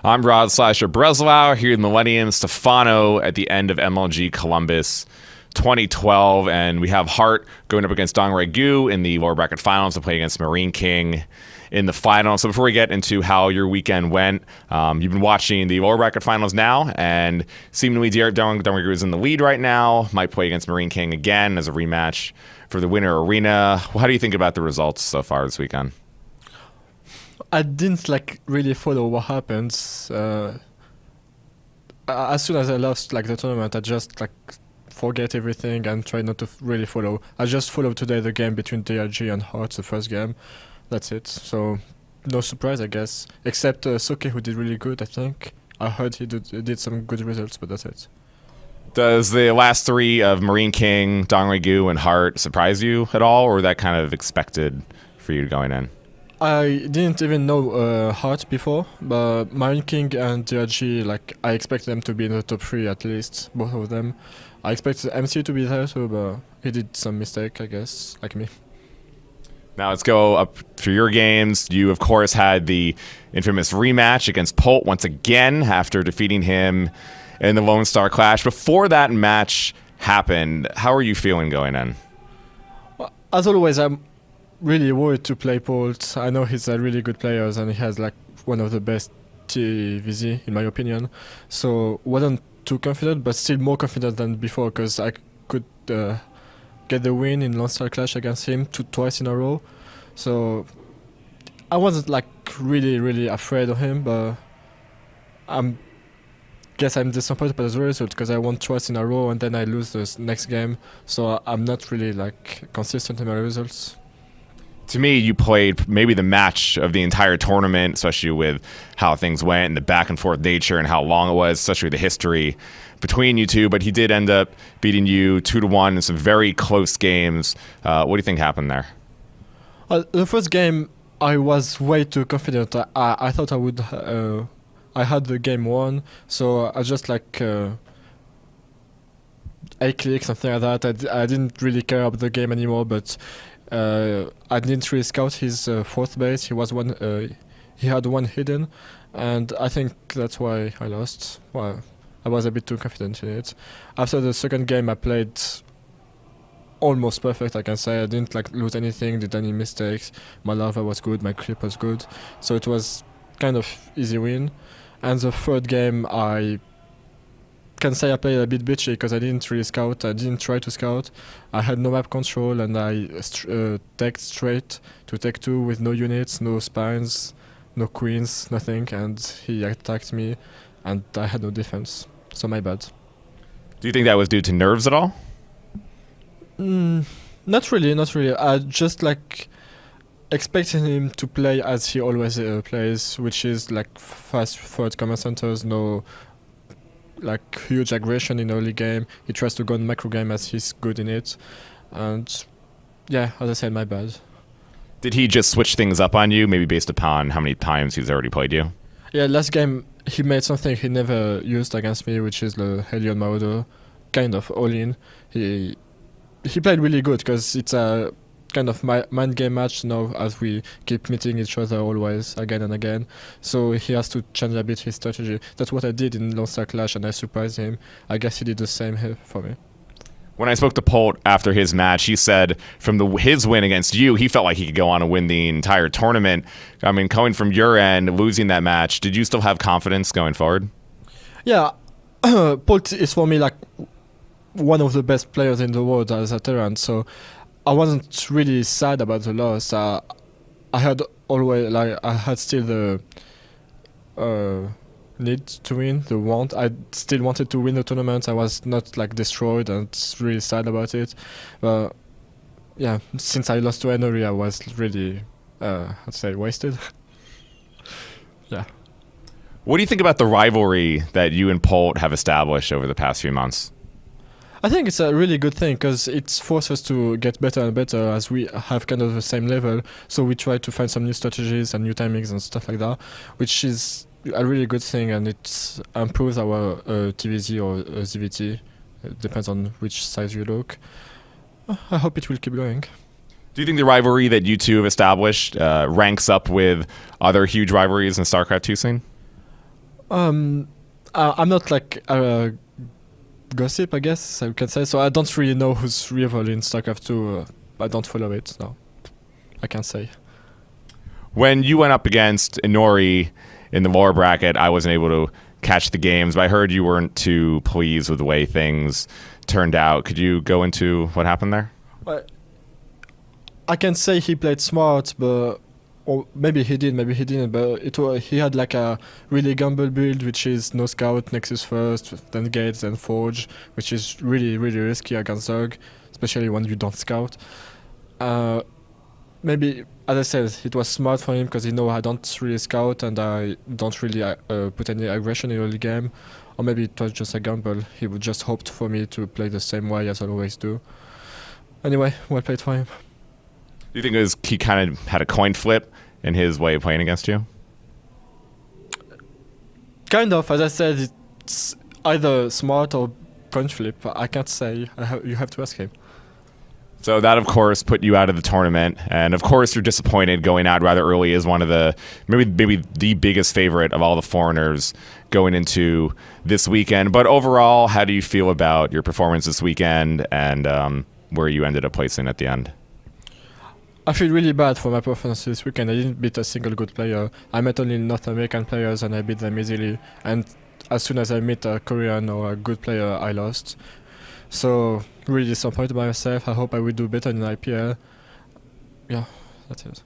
I'm Rod Slasher Breslau here in Millennium Stephano at the end of MLG Columbus 2012, and we have Hart going up against Dong Regu in the lower bracket finals to play against Marine King in the final. So before we get into how your weekend went, you've been watching the lower bracket finals now, and seemingly Dong Regu is in the lead right now, might play against Marine King again as a rematch for the winner arena. How do you think about the results so far this weekend? I didn't really follow what happened. As soon as I lost the tournament, I just forget everything and try not to really follow. I just followed today the game between DRG and Hart, the first game. That's it. So no surprise, I guess. Except Soke, who did really good, I think. I heard he did some good results, but that's it. Does the last three of Marine King, Dong Regu, and Hart surprise you at all, or was that kind of expected for you going in? I didn't even know Hart before, but Marine King and DRG, I expect them to be in the top 3 at least, both of them. I expect MC to be there too, but he did some mistake, I guess, like me. Now let's go up for your games. You, of course, had the infamous rematch against Polt once again after defeating him in the Lone Star Clash. Before that match happened, how are you feeling going in? Well, as always, I'm really worried to play Polt. I know he's a really good player and he has one of the best TVZ in my opinion. So wasn't too confident, but still more confident than before because I could get the win in Lone Star Clash against him twice in a row. So I wasn't really afraid of him, but I'm disappointed by the result because I won twice in a row and then I lose the next game. So I'm not really consistent in my results. To me, you played maybe the match of the entire tournament, especially with how things went and the back and forth nature and how long it was, especially the history between you two. But he did end up beating you 2-1 in some very close games. What do you think happened there? The first game, I was way too confident. I thought I would. I had the game won, so I just A click, something like that. I didn't really care about the game anymore, but I didn't really scout his fourth base. He had one hidden, and I think that's why I lost. Well, I was a bit too confident in it. After the second game, I played almost perfect, I can say. I didn't lose anything, did any mistakes. My lava was good, my creep was good, so it was kind of easy win. And the third game, I can say I played a bit bitchy because I didn't really scout. I didn't try to scout. I had no map control and I teched straight to tech 2 with no units, no spines, no queens, nothing, and he attacked me and I had no defense. So my bad. Do you think that was due to nerves at all? Not really. I just expecting him to play as he always plays, which is fast forward command centers, no huge aggression in early game. He tries to go in macro game as he's good in it, and yeah, as I said, my bad. Did he just switch things up on you, maybe based upon how many times he's already played you? Yeah, last game he made something he never used against me, which is the Helion Maudo, kind of all in. He played really good because it's a kind of mind game match now as we keep meeting each other always again and again, so he has to change a bit his strategy. That's what I did in Lone Star Clash and I surprised him. I guess he did the same here for me. When I spoke to Polt after his match, he said from his win against you, he felt like he could go on and win the entire tournament. I mean, coming from your end, losing that match, did you still have confidence going forward? Yeah, Polt is for me one of the best players in the world as a Terran, so I wasn't really sad about the loss. I had always I had still the need to win, the want. I still wanted to win the tournament. I was not destroyed and really sad about it. But yeah, since I lost to Henry, I was really I'd say wasted. Yeah. What do you think about the rivalry that you and Polt have established over the past few months? I think it's a really good thing because it forces us to get better and better as we have kind of the same level. So we try to find some new strategies and new timings and stuff like that, which is a really good thing, and it improves our TVZ or ZVT. It depends on which size you look. I hope it will keep going. Do you think the rivalry that you two have established ranks up with other huge rivalries in StarCraft 2 scene? I'm not like a gossip, I guess I can say. So I don't really know who's rival in StarCraft 2. I don't follow it, no. I can't say. When you went up against Inori in the lower bracket, I wasn't able to catch the games, but I heard you weren't too pleased with the way things turned out. Could you go into what happened there? Well, I can say he played smart, but or maybe he did, maybe he didn't. But he had like a really gamble build, which is no scout, Nexus first, then Gates, then Forge, which is really really risky against Zerg, especially when you don't scout. Maybe, as I said, it was smart for him because he know I don't really scout and I don't really put any aggression in the game. Or maybe it was just a gamble. He would just hoped for me to play the same way as I always do. Anyway, well played for him. Do you think he kind of had a coin flip in his way of playing against you? Kind of, as I said, it's either smart or coin flip. I can't say. You have to ask him. So that, of course, put you out of the tournament, and of course you're disappointed going out rather early as one of the maybe the biggest favorite of all the foreigners going into this weekend. But overall, how do you feel about your performance this weekend and where you ended up placing at the end? I feel really bad for my performance this weekend. I didn't beat a single good player. I met only North American players and I beat them easily. And as soon as I meet a Korean or a good player, I lost. So really disappointed by myself. I hope I will do better in IPL. Yeah, that's it.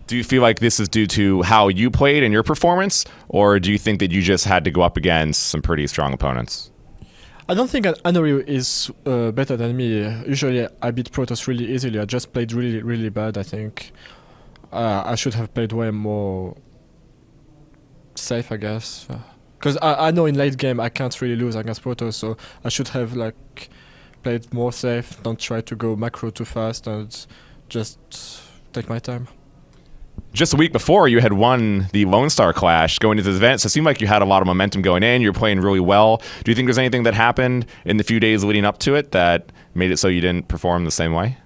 Do you feel like this is due to how you played and your performance, or do you think that you just had to go up against some pretty strong opponents? I don't think Anori is better than me. Usually I beat Protoss really easily. I just played really, really bad, I think. I should have played way more safe, I guess. Because I know in late game I can't really lose against Protoss, so I should have like played more safe, don't try to go macro too fast and just take my time. Just a week before, you had won the Lone Star Clash going into this event, so it seemed like you had a lot of momentum going in. You're playing really well. Do you think there's anything that happened in the few days leading up to it that made it so you didn't perform the same way?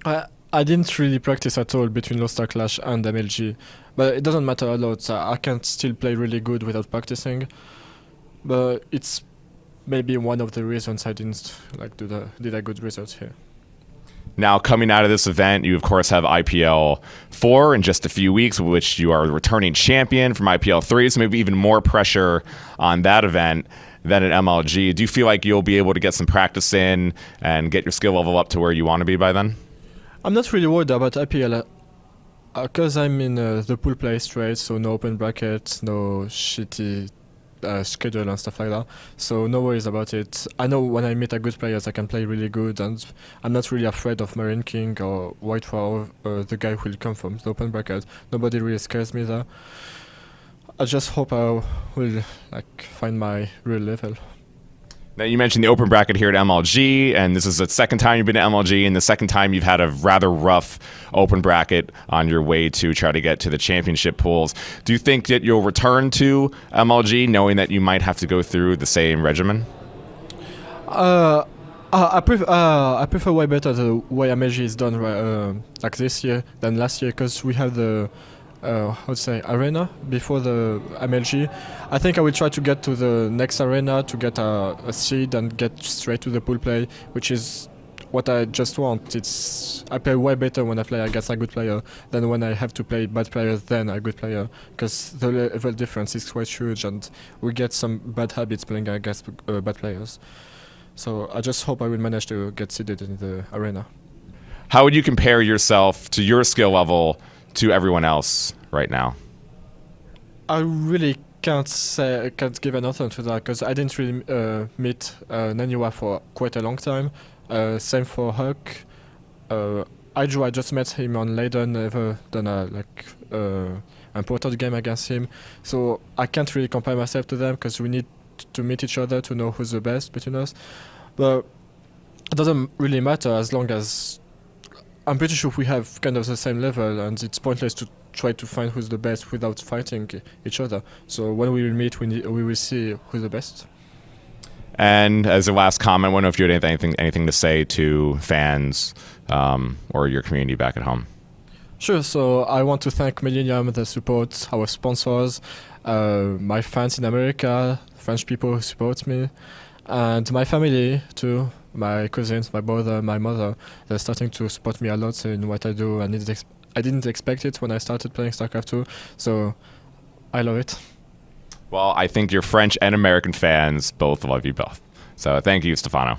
I didn't really practice at all between Lone Star Clash and MLG, but it doesn't matter a lot. I can still play really good without practicing, but it's maybe one of the reasons I didn't like did a good result here. Now, coming out of this event, you of course have IPL 4 in just a few weeks, which you are the returning champion from IPL 3, so maybe even more pressure on that event than at MLG. Do you feel like you'll be able to get some practice in and get your skill level up to where you want to be by then? I'm not really worried about IPL because I'm in the pool play straight, so no open brackets, no shitty schedule and stuff like that, so no worries about it. I know when I meet a good players I can play really good, and I'm not really afraid of Marine King or White Flower, the guy who will come from the open bracket. Nobody really scares me there. I just hope I will like find my real level. Now, you mentioned the open bracket here at MLG, and this is the second time you've been to MLG, and the second time you've had a rather rough open bracket on your way to try to get to the championship pools. Do you think that you'll return to MLG knowing that you might have to go through the same regimen? I prefer way better the way MLG is done like this year than last year, because we have the arena before the MLG. I think I will try to get to the next arena to get a seed and get straight to the pool play, which is what I just want. I play way better when I play against a good player than when I have to play bad players then a good player, because the level difference is quite huge and we get some bad habits playing against bad players. So I just hope I will manage to get seeded in the arena. How would you compare yourself to your skill level to everyone else right now? I really can't give an answer to that, because I didn't really meet Naniwa for quite a long time. Same for Huck. Hydro, I just met him on Leiden, never done a important game against him. So I can't really compare myself to them, because we need to meet each other to know who's the best between us. But it doesn't really matter as long as I'm pretty sure we have kind of the same level, and it's pointless to try to find who's the best without fighting each other. So when we will meet, we will see who's the best. And as a last comment, I wonder if you had anything to say to fans or your community back at home. Sure. So I want to thank Millennium that supports our sponsors, my fans in America, French people who support me, and my family too. My cousins, my brother, my mother. They're starting to support me a lot in what I do, and I didn't expect it when I started playing StarCraft 2. So I love it. Well, I think your French and American fans both love you both. So thank you, Stephano.